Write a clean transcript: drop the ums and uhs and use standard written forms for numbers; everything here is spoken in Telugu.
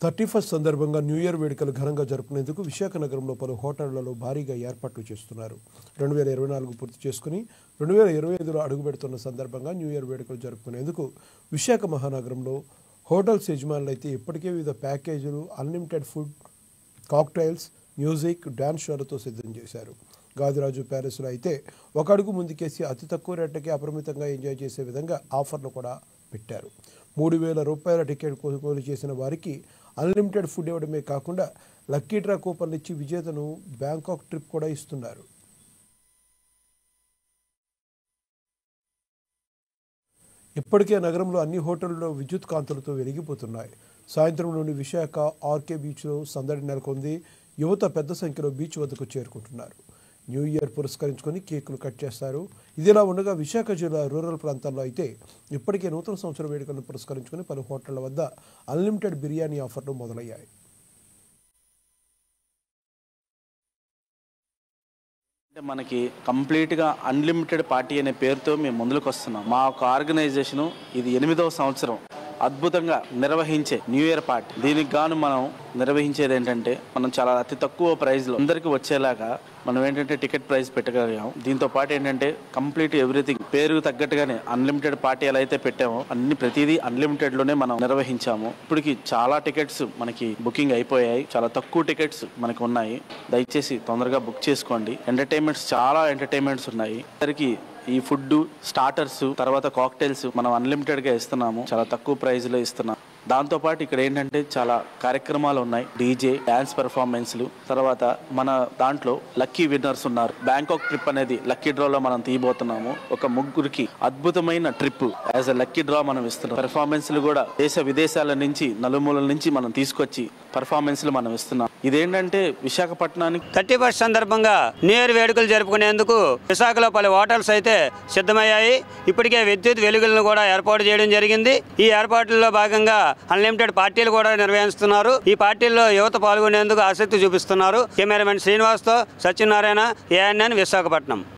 31st సందర్భంగా న్యూ ఇయర్ వేడుకలు ఘనంగా జరుపుకునేందుకు విశాఖ నగరంలో పలు హోటళ్లలో భారీగా ఏర్పాట్లు చేస్తున్నారు. 2024 పూర్తి చేసుకుని 2025లో అడుగుపెడుతున్న సందర్భంగా న్యూ ఇయర్ వేడుకలు జరుపుకునేందుకు విశాఖ మహానగరంలో హోటల్స్ యజమానులు అయితే ఇప్పటికే వివిధ ప్యాకేజీలు, unlimited food, cocktails, music, dance షోలతో సిద్ధం చేశారు. గాదిరాజు ప్యాలెస్లో అయితే ఒక అడుగు ముందుకేసి అతి తక్కువ రేట్లకి అపరిమితంగా ఎంజాయ్ చేసే విధంగా ఆఫర్లు కూడా పెట్టారు. 3,000 రూపాయల టికెట్ కొనుగోలు చేసిన వారికి అన్లిమిటెడ్ ఫుడ్ ఇవ్వడమే కాకుండా లక్కీ డ్రా కూపన్లు ఇచ్చి విజేతను బ్యాంకాక్ ట్రిప్ కూడా ఇస్తున్నారు. ఇప్పటికే నగరంలో అన్ని హోటళ్లలో విద్యుత్ కాంతులతో వెలిగిపోతున్నాయి. సాయంత్రం నుండి విశాఖ ఆర్కే బీచ్లో సందడి నెలకొంది. యువత పెద్ద సంఖ్యలో బీచ్ వద్దకు చేరుకుంటున్నారు. న్యూ ఇయర్ పురస్కరించుకొని కేకులు కట్ చేస్తారు. ఇదిలా ఉండగా విశాఖ జిల్లా రూరల్ ప్రాంతాల్లో అయితే ఇప్పటికే నూతన సంవత్సర వేడుకలను పురస్కరించుకొని పలు హోటళ్ల వద్ద అన్లిమిటెడ్ బిర్యానీ ఆఫర్లు మొదలయ్యాయి. మనకి కంప్లీట్గా అన్లిమిటెడ్ పార్టీ అనే పేరుతో మేము ముందుకు వస్తున్నాం. మా ఒక ఆర్గనైజేషను ఇది 8వ సంవత్సరం అద్భుతంగా నిర్వహించే న్యూ ఇయర్ పార్టీ. దీనికి గాను మనం నిర్వహించేది ఏంటంటే మనం చాలా అతి తక్కువ ప్రైస్లో అందరికీ వచ్చేలాగా మనం ఏంటంటే టికెట్ ప్రైస్ పెట్టగలిగాం. దీంతో పాటు ఏంటంటే కంప్లీట్ ఎవ్రీథింగ్ పేరుకు తగ్గట్టుగానే అన్లిమిటెడ్ పార్టీ ఎలా అయితే పెట్టామో ప్రతిదీ అన్లిమిటెడ్లోనే మనం నిర్వహించాము. ఇప్పటికి చాలా టికెట్స్ మనకి బుకింగ్ అయిపోయాయి. చాలా తక్కువ టికెట్స్ మనకు ఉన్నాయి. దయచేసి తొందరగా బుక్ చేసుకోండి. చాలా ఎంటర్టైన్మెంట్స్ ఉన్నాయి. అందరికి ఈ ఫుడ్, స్టార్టర్స్, తర్వాత కాక్టైల్స్ మనం అన్లిమిటెడ్ గా ఇస్తున్నాము. చాలా తక్కువ ప్రైస్ లో ఇస్తున్నాం. దాంతో పాటు ఇక్కడ ఏంటంటే చాలా కార్యక్రమాలు ఉన్నాయి. డీజే, డాన్స్ పెర్ఫార్మెన్స్లు, తర్వాత మన దాంట్లో లక్కీ విన్నర్స్ ఉన్నారు. బ్యాంకాక్ ట్రిప్ అనేది లక్కీ డ్రాలో మనం తీయబోతున్నాము. ఒక ముగ్గురికి అద్భుతమైన trip as a lucky draw మనం ఇస్తున్నాం. పెర్ఫార్మెన్స్లు కూడా దేశ విదేశాల నుంచి, నలుమూలల నుంచి మనం తీసుకొచ్చి పెర్ఫార్మెన్స్లు మనం ఇస్తున్నాం. ఇదేంటంటే విశాఖపట్నానికి 31st సందర్భంగా న్యూ ఇయర్ వేడుకలు జరుపుకునేందుకు విశాఖలో పలు హోటల్స్ అయితే సిద్ధమయ్యాయి. ఇప్పటికే విద్యుత్ వెలుగులను కూడా ఏర్పాటు చేయడం జరిగింది. ఈ ఏర్పాట్లలో భాగంగా అన్లిమిటెడ్ పార్టీలు కూడా నిర్వహిస్తున్నారు. ఈ పార్టీల్లో యువత పాల్గొనేందుకు ఆసక్తి చూపిస్తున్నారు. కెమెరామెన్ శ్రీనివాస్తో సత్యనారాయణ, ANN, విశాఖపట్నం.